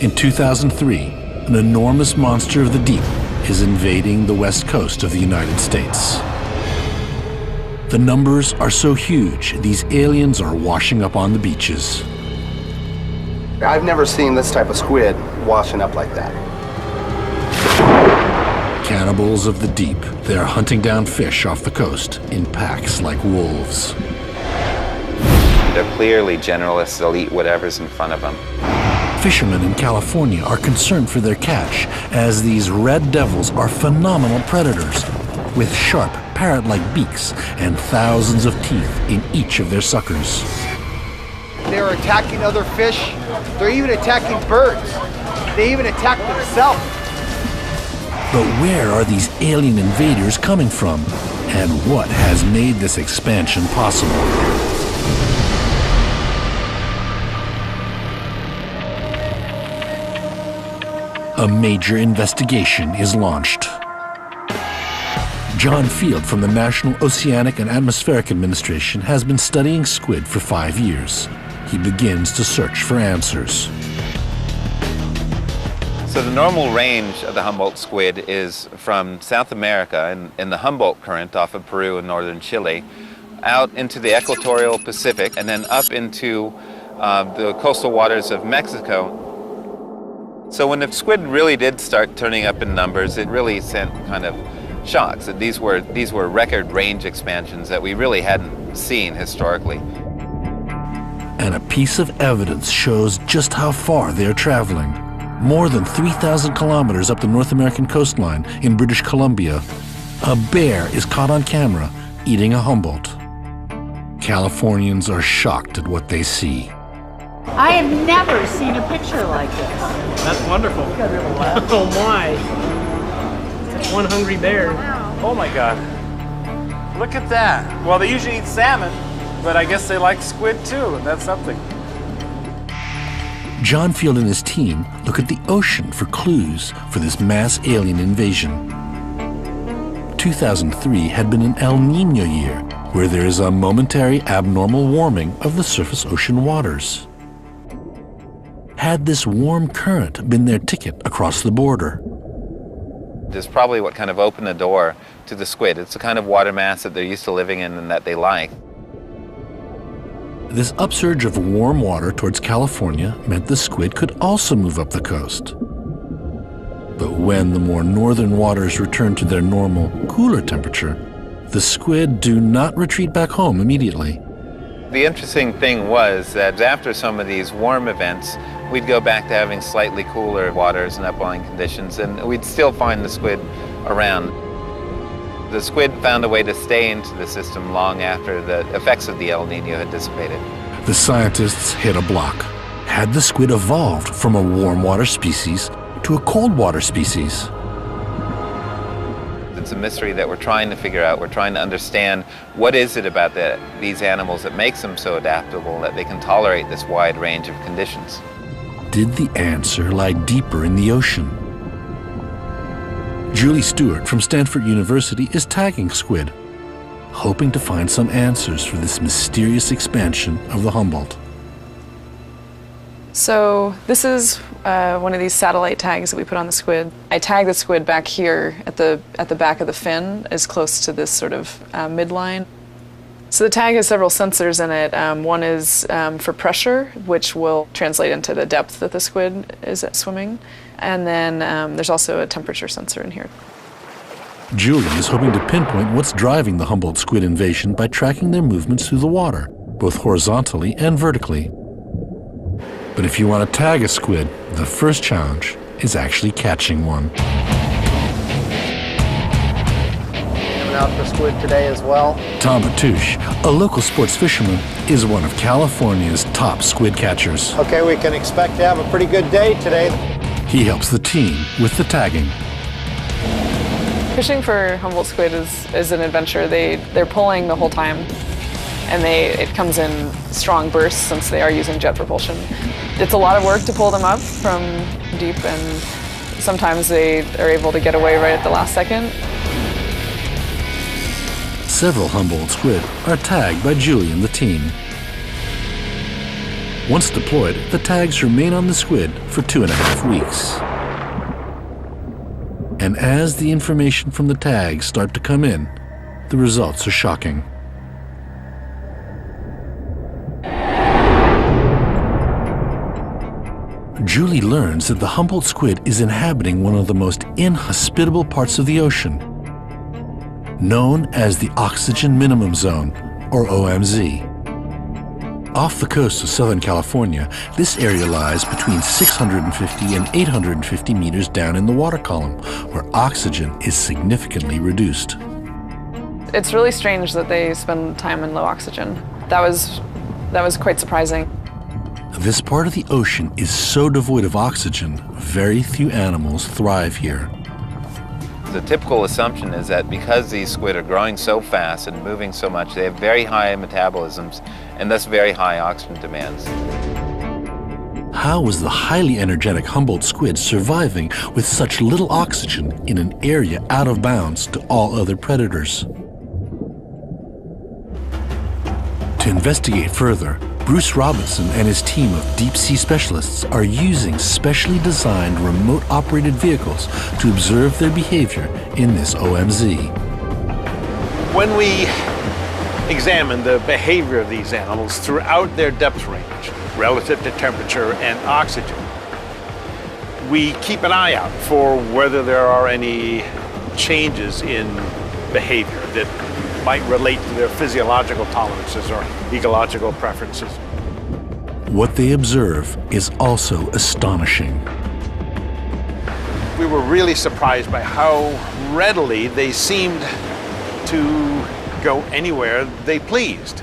In 2003, an enormous monster of the deep is invading the west coast of the United States. The numbers are so huge, these aliens are washing up on the beaches. I've never seen this type of squid washing up like that. Cannibals of the deep, they're hunting down fish off the coast in packs like wolves. They're clearly generalists. They'll eat whatever's in front of them. Fishermen in California are concerned for their catch, as these red devils are phenomenal predators with sharp, parrot-like beaks and thousands of teeth in each of their suckers. They're attacking other fish. They're even attacking birds. They even attack themselves. But where are these alien invaders coming from? And what has made this expansion possible? A major investigation is launched. John Field from the National Oceanic and Atmospheric Administration has been studying squid for 5 years. He begins to search for answers. So the normal range of the Humboldt squid is from South America in the Humboldt Current off of Peru and northern Chile, out into the equatorial Pacific, and then up into the coastal waters of Mexico. So when the squid really did start turning up in numbers, it really sent kind of shocks. These were record range expansions that we really hadn't seen historically. And a piece of evidence shows just how far they're traveling. More than 3,000 kilometers up the North American coastline in British Columbia, a bear is caught on camera eating a Humboldt. Californians are shocked at what they see. I have never seen a picture like this. That's wonderful. Oh my. It's one hungry bear. Oh my God. Look at that. Well, they usually eat salmon, but I guess they like squid too, and that's something. John Field and his team look at the ocean for clues for this mass alien invasion. 2003 had been an El Niño year, where there is a momentary abnormal warming of the surface ocean waters. Had this warm current been their ticket across the border? It's probably what kind of opened the door to the squid. It's the kind of water mass that they're used to living in and that they like. This upsurge of warm water towards California meant the squid could also move up the coast. But when the more northern waters return to their normal, cooler temperature, the squid do not retreat back home immediately. The interesting thing was that after some of these warm events, we'd go back to having slightly cooler waters and upwelling conditions, and we'd still find the squid around. The squid found a way to stay into the system long after the effects of the El Niño had dissipated. The scientists hit a block. Had the squid evolved from a warm water species to a cold water species? It's a mystery that we're trying to figure out. We're trying to understand what is it about these animals that makes them so adaptable that they can tolerate this wide range of conditions. Did the answer lie deeper in the ocean? Julie Stewart from Stanford University is tagging squid, hoping to find some answers for this mysterious expansion of the Humboldt. So this is one of these satellite tags that we put on the squid. I tag the squid back here at the back of the fin, as close to this sort of midline. So the tag has several sensors in it. One is for pressure, which will translate into the depth that the squid is swimming. And then there's also a temperature sensor in here. Julie is hoping to pinpoint what's driving the Humboldt squid invasion by tracking their movements through the water, both horizontally and vertically. But if you want to tag a squid, the first challenge is actually catching one. Coming out for squid today as well. Tom Atouche, a local sports fisherman, is one of California's top squid catchers. Okay, we can expect to have a pretty good day today. He helps the team with the tagging. Fishing for Humboldt squid is an adventure. They're pulling the whole time, and it comes in strong bursts since they are using jet propulsion. It's a lot of work to pull them up from deep, and sometimes they are able to get away right at the last second. Several Humboldt squid are tagged by Julie and the team. Once deployed, the tags remain on the squid for 2.5 weeks. And as the information from the tags start to come in, the results are shocking. Julie learns that the Humboldt squid is inhabiting one of the most inhospitable parts of the ocean, known as the Oxygen Minimum Zone, or OMZ. Off the coast of Southern California, this area lies between 650 and 850 meters down in the water column, where oxygen is significantly reduced. It's really strange that they spend time in low oxygen. That was quite surprising. This part of the ocean is so devoid of oxygen, very few animals thrive here. The typical assumption is that because these squid are growing so fast and moving so much, they have very high metabolisms and thus very high oxygen demands. How was the highly energetic Humboldt squid surviving with such little oxygen in an area out of bounds to all other predators? To investigate further, Bruce Robinson and his team of deep-sea specialists are using specially designed remote-operated vehicles to observe their behavior in this OMZ. When we examine the behavior of these animals throughout their depth range, relative to temperature and oxygen, we keep an eye out for whether there are any changes in behavior that might relate to their physiological tolerances or ecological preferences. What they observe is also astonishing. We were really surprised by how readily they seemed to go anywhere they pleased.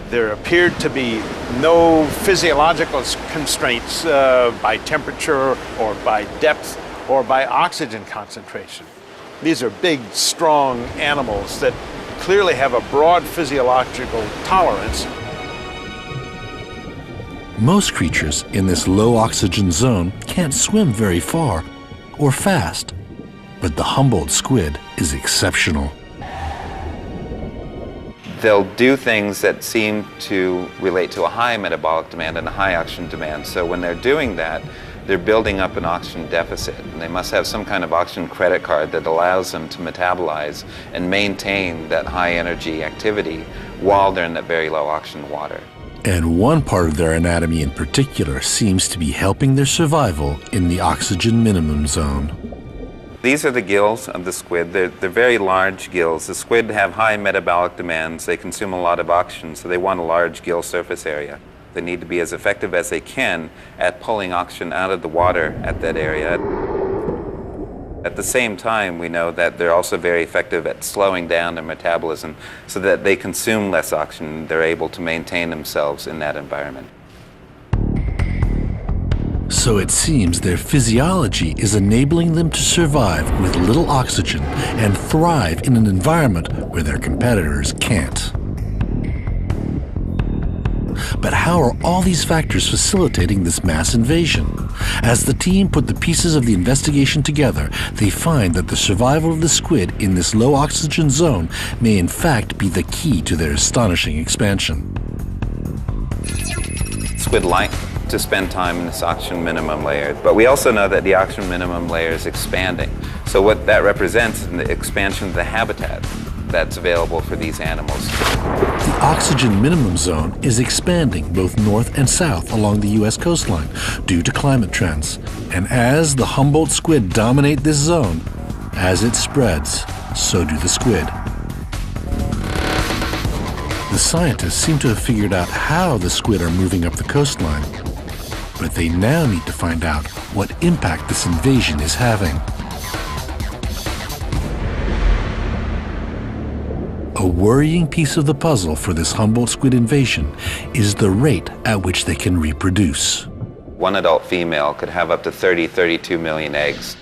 There appeared to be no physiological constraints by temperature or by depth or by oxygen concentration. These are big, strong animals that clearly have a broad physiological tolerance. Most creatures in this low oxygen zone can't swim very far or fast, but the Humboldt squid is exceptional. They'll do things that seem to relate to a high metabolic demand and a high oxygen demand. So when they're doing that, they're building up an oxygen deficit, and they must have some kind of oxygen credit card that allows them to metabolize and maintain that high energy activity while they're in that very low oxygen water. And one part of their anatomy in particular seems to be helping their survival in the oxygen minimum zone. These are the gills of the squid. They're very large gills. The squid have high metabolic demands. They consume a lot of oxygen, so they want a large gill surface area. They need to be as effective as they can at pulling oxygen out of the water at that area. At the same time, we know that they're also very effective at slowing down their metabolism so that they consume less oxygen. They're able to maintain themselves in that environment. So it seems their physiology is enabling them to survive with little oxygen and thrive in an environment where their competitors can't. But how are all these factors facilitating this mass invasion? As the team put the pieces of the investigation together, they find that the survival of the squid in this low oxygen zone may in fact be the key to their astonishing expansion. Squid like to spend time in this oxygen minimum layer, but we also know that the oxygen minimum layer is expanding. So what that represents is the expansion of the habitat that's available for these animals. The oxygen minimum zone is expanding both north and south along the U.S. coastline due to climate trends. And as the Humboldt squid dominate this zone, as it spreads, so do the squid. The scientists seem to have figured out how the squid are moving up the coastline, but they now need to find out what impact this invasion is having. A worrying piece of the puzzle for this Humboldt squid invasion is the rate at which they can reproduce. One adult female could have up to 32 million eggs.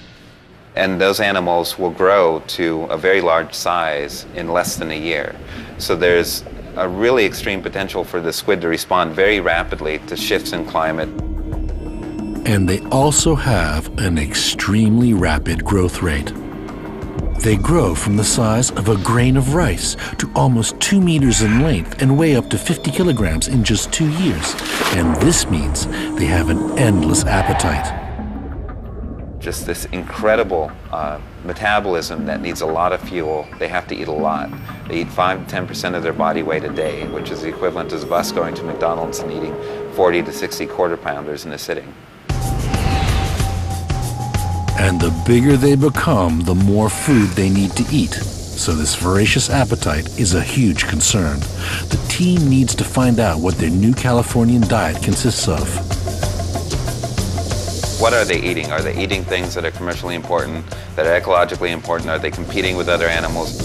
And those animals will grow to a very large size in less than a year. So there's a really extreme potential for the squid to respond very rapidly to shifts in climate. And they also have an extremely rapid growth rate. They grow from the size of a grain of rice to almost 2 meters in length and weigh up to 50 kilograms in just 2 years. And this means they have an endless appetite. Just this incredible metabolism that needs a lot of fuel. They have to eat a lot. They eat 5 to 10% of their body weight a day, which is the equivalent of us going to McDonald's and eating 40 to 60 quarter pounders in a sitting. And the bigger they become, the more food they need to eat. So this voracious appetite is a huge concern. The team needs to find out what their new Californian diet consists of. What are they eating? Are they eating things that are commercially important, that are ecologically important? Are they competing with other animals?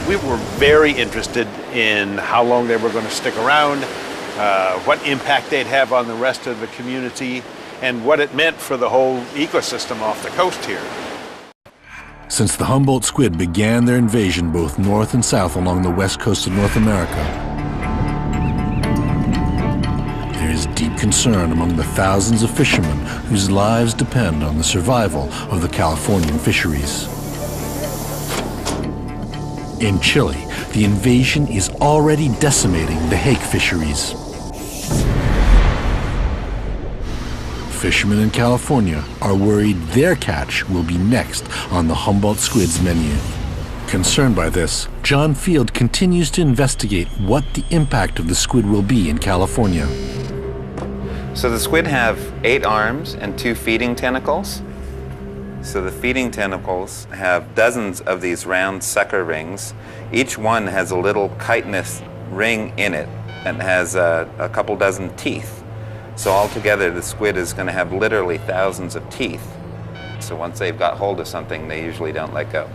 We were very interested in how long they were going to stick around, what impact they'd have on the rest of the community, and what it meant for the whole ecosystem off the coast here. Since the Humboldt squid began their invasion both north and south along the west coast of North America, there is deep concern among the thousands of fishermen whose lives depend on the survival of the Californian fisheries. In Chile, the invasion is already decimating the hake fisheries. Fishermen in California are worried their catch will be next on the Humboldt squid's menu. Concerned by this, John Field continues to investigate what the impact of the squid will be in California. So the squid have 8 arms and 2 feeding tentacles. So the feeding tentacles have dozens of these round sucker rings. Each one has a little chitinous ring in it and has a couple dozen teeth. So altogether, the squid is going to have literally thousands of teeth. So once they've got hold of something, they usually don't let go.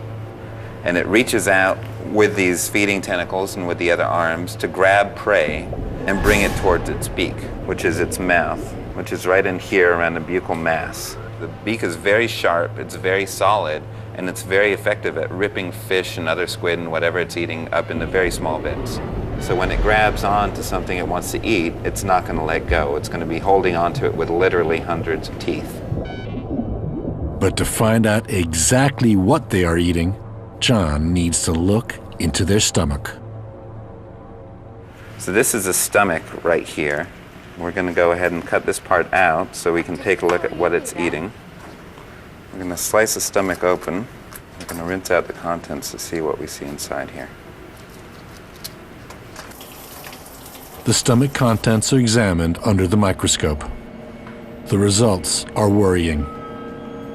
And it reaches out with these feeding tentacles and with the other arms to grab prey and bring it towards its beak, which is its mouth, which is right in here around the buccal mass. The beak is very sharp, it's very solid, and it's very effective at ripping fish and other squid and whatever it's eating up into very small bits. So when it grabs on to something it wants to eat, it's not going to let go. It's going to be holding onto it with literally hundreds of teeth. But to find out exactly what they are eating, John needs to look into their stomach. So this is a stomach right here. We're going to go ahead and cut this part out so we can take a look at what it's eating. We're going to slice the stomach open. We're going to rinse out the contents to see what we see inside here. The stomach contents are examined under the microscope. The results are worrying.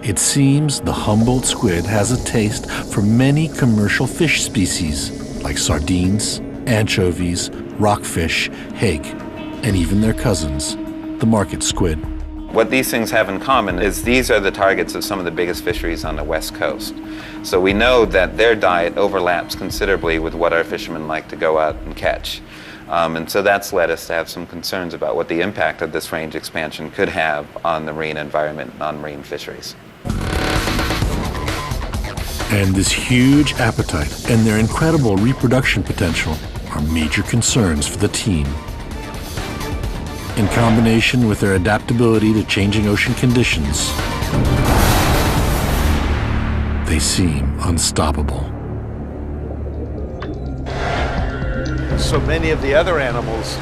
It seems the Humboldt squid has a taste for many commercial fish species, like sardines, anchovies, rockfish, hake, and even their cousins, the market squid. What these things have in common is these are the targets of some of the biggest fisheries on the West Coast. So we know that their diet overlaps considerably with what our fishermen like to go out and catch. And so that's led us to have some concerns about what the impact of this range expansion could have on the marine environment and on marine fisheries. And this huge appetite and their incredible reproduction potential are major concerns for the team. In combination with their adaptability to changing ocean conditions, they seem unstoppable. So many of the other animals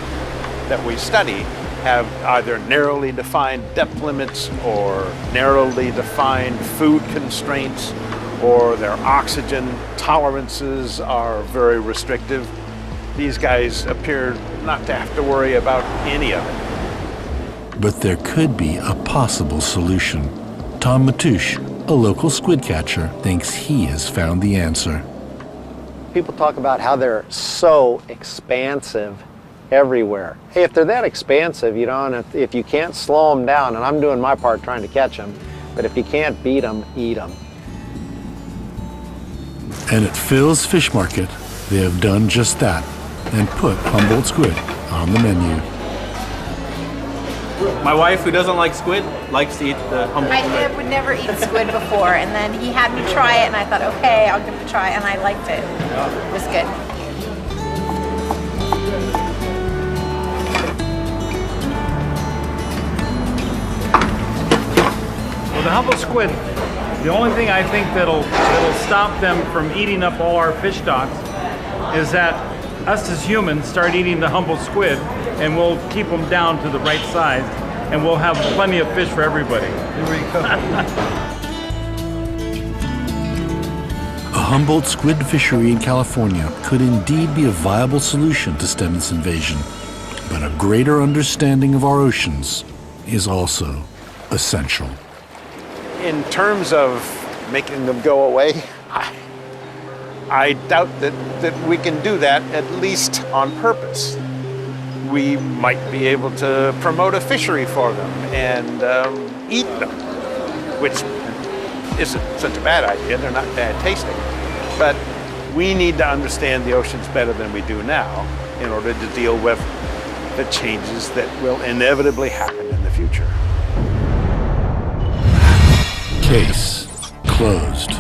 that we study have either narrowly defined depth limits or narrowly defined food constraints, or their oxygen tolerances are very restrictive. These guys appear not to have to worry about any of it. But there could be a possible solution. Tom Matouche, a local squid catcher, thinks he has found the answer. People talk about how they're so expansive everywhere. Hey, if they're that expansive, you know, and if you can't slow them down, and I'm doing my part trying to catch them, but if you can't beat them, eat them. And at Phil's Fish Market, they have done just that and put Humboldt squid on the menu. My wife, who doesn't like squid, likes to eat the Humboldt squid. I would never eat squid before, and then he had me try it, and I thought, okay, I'll give it a try, and I liked it. It was good. Well, the Humboldt squid The only thing I think that'll stop them from eating up all our fish stocks is that us as humans start eating the Humboldt squid, and we'll keep them down to the right size, and we'll have plenty of fish for everybody. Here we go. A Humboldt squid fishery in California could indeed be a viable solution to stem its invasion, but a greater understanding of our oceans is also essential. In terms of making them go away, I doubt that we can do that, at least on purpose. We might be able to promote a fishery for them and eat them, which isn't such a bad idea. They're not bad tasting. But we need to understand the oceans better than we do now in order to deal with the changes that will inevitably happen in the future. Case closed.